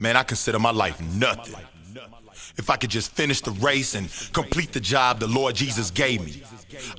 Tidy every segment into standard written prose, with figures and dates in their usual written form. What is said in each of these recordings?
Man, I consider my life nothing. If I could just finish the race and complete the job the Lord Jesus gave me.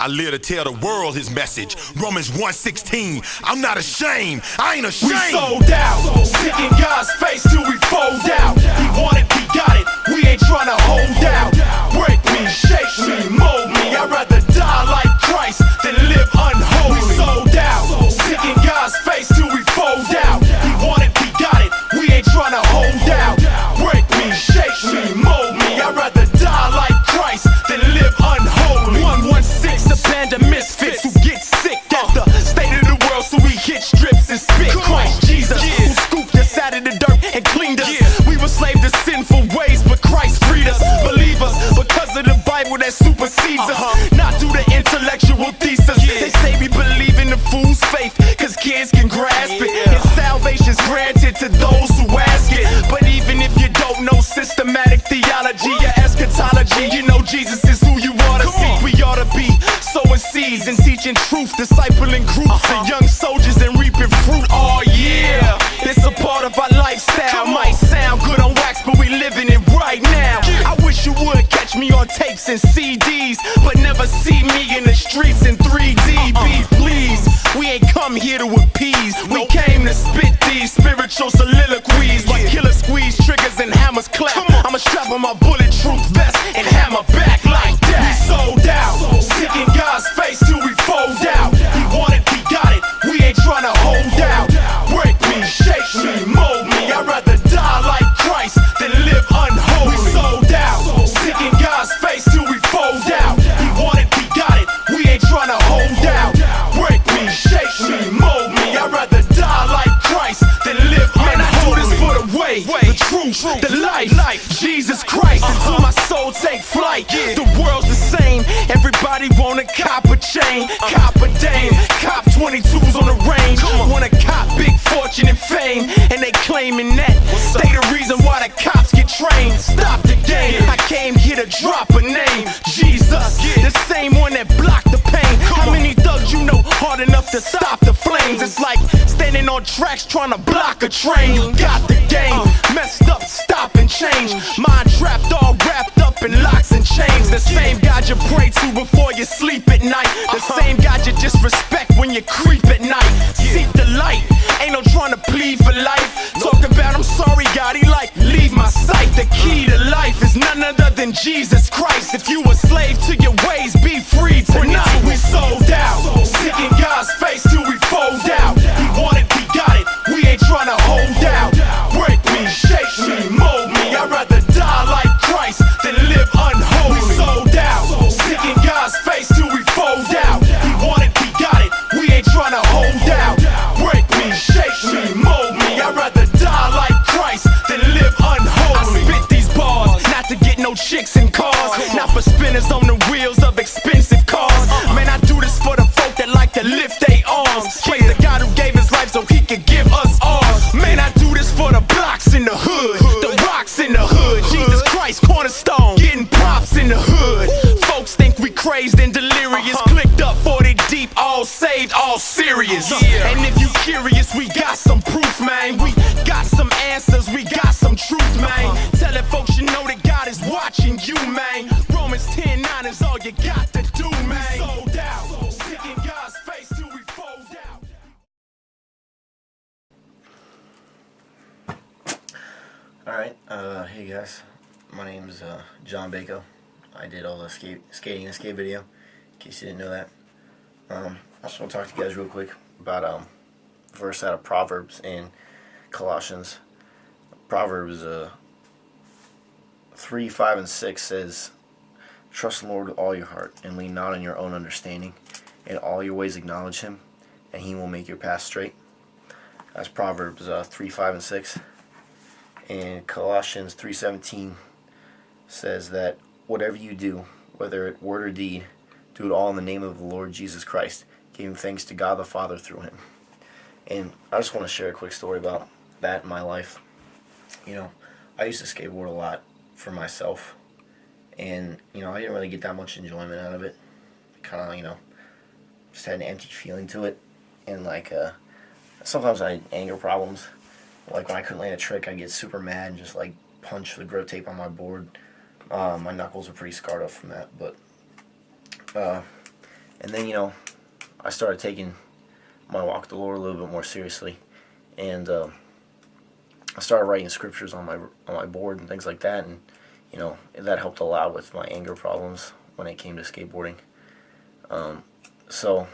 I live to tell the world his message. Romans 1:16. I'm not ashamed. I ain't ashamed. We sold out, sick in God's face till we fold out. He wanted, we got it. We ain't tryna hold out. Break me, shake me, mold me. I'd rather die like Christ than live unholy. We sold out, sick in God's face till we fold out. He wanted, we got it. We ain't tryna hold out. Break me, shake me, mold me. I'd rather die like Christ than live unholy. 116, a band of misfits who get sick at the state of the world, so we hit strips and spit. Christ Jesus, who scooped us out of the dirt and cleaned us. We were slaves to sinful ways, but Christ freed us. Believe us, because of the Bible that supersedes us. Not through the intellectual thesis. They say we believe in the fool's faith, cause kids can grasp it. And salvation's granted to those who ask it. But even if you don't know systematic theology or eschatology, you know Jesus is who you ought to see. We ought to be sowing seeds and teaching truth, discipling groups of young soldiers and reaping fruit. Oh yeah, it's a part of our lifestyle. Might sound good on wax, but we living it right now. I wish you would catch me on tapes and CDs, but never see me in the streets in 3D. Be please, we ain't come here to appease. We came to spit these spiritual soliloquies. While killers squeeze triggers and hammers clap, I'ma strap on my bulletproof vest and hammer back like that. We sold out, sick in God's face till we fold out. He wanted, we got it. We ain't tryna hold out. Break me, shake me, mold me. I'd rather die like Christ than live unholy. We sold out, sick in God's face till we fold out. He wanted, we got it. We ain't tryna hold out. Break me, shake me, mold me. I'd rather die like Christ than live unholy. Man, I do this for the way, the truth, the life. Jesus Christ, until my soul take flight. The world's the same. Everybody wanna cop a chain, cop a dame, cop 22s on the range. Wanna cop big fortune and fame, and they claiming that they the reason why the cops get trained. Stop the game. I came here to drop a name, Jesus, the same one that blocked the pain. How many thugs you know hard enough to stop the flames? It's like standing on tracks trying to block a train. Got the game messed up, stop and change. Mind trapped, all wrapped up in locks and chains. The same God you pray to before you sleep at night. The same God you disrespect when you creep at night. Seek the light, ain't no trying to plead for life. Talk about I'm sorry God, he like leave my sight. The key to life is none other than Jesus Christ. If you a slave to your ways, be free tonight. We sold out, sick in God's face till we fold out. He wanted, we got it. We ain't tryna hold out. Break me, shake me, mold me. I'd rather die like Christ than live unholy. We sold out, sick in God's face till we fold out. He wanted, we got it. We ain't tryna hold out. Break me, shake me, mold me. I'd rather die like Christ than live unholy. I spit these bars, not to get no chicks and cars, not for spinners on the wheels of expensive cars. Man, I do this for the folk that like to lift their arms. Praise the God who gave his life so he could give us ours. Man, I do this for the blocks in the hood, the rocks in the hood. Jesus Christ, cornerstone, getting props in the hood. Folks think we crazed and delirious. Clicked up 40 deep, all saved, all serious. And if you curious, we got some proof, man. We got some answers, we got some truth, man. Telling folks you know that God is watching you, man. Romans 10:9 is all you got to do, man. Sold out, sick in God's face till we fold out. Alright, hey guys, my name's John Bako. I did all the skating and skate video, in case you didn't know that. I just want to talk to you guys real quick about a verse out of Proverbs and Colossians. Proverbs 3, 5, and 6 says, "Trust the Lord with all your heart, and lean not on your own understanding. In all your ways acknowledge him, and he will make your path straight." That's Proverbs 3, 5, and 6. And Colossians 3:17 says that whatever you do, whether it word or deed, do it all in the name of the Lord Jesus Christ, giving thanks to God the Father through him. And I just want to share a quick story about that in my life. You know, I used to skateboard a lot for myself, and you know, I didn't really get that much enjoyment out of it. Kind of, you know, just had an empty feeling to it, and like sometimes I had anger problems Like when I couldn't land a trick, I'd get super mad and just like punch the grip tape on my board. My knuckles are pretty scarred up from that, but and then, you know, I started taking my walk with the Lord a little bit more seriously, and I started writing scriptures on my board and things like that, and you know, that helped a lot with my anger problems when it came to skateboarding. So,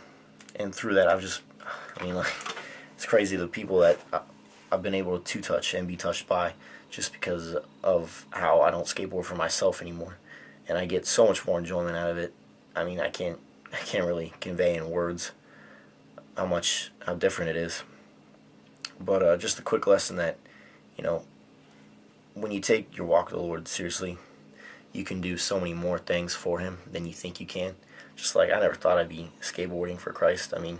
and through that, I mean, like, it's crazy the people that I've been able to touch and be touched by just because of how I don't skateboard for myself anymore, and I get so much more enjoyment out of it. I mean, I can't really convey in words how different it is. But just a quick lesson that, you know, when you take your walk with the Lord seriously, you can do so many more things for Him than you think you can. Just like I never thought I'd be skateboarding for Christ. I mean,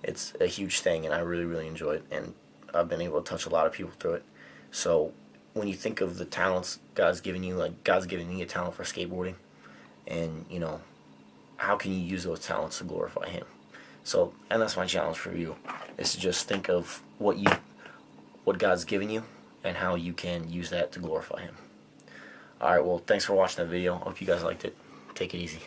it's a huge thing, and I really, really enjoy it, and I've been able to touch a lot of people through it. So when you think of the talents God's given you, like God's given me a talent for skateboarding, and you know, how can you use those talents to glorify Him? So, and that's my challenge for you, is to just think of what God's given you and how you can use that to glorify Him. Alright, well, thanks for watching that video. I hope you guys liked it. Take it easy.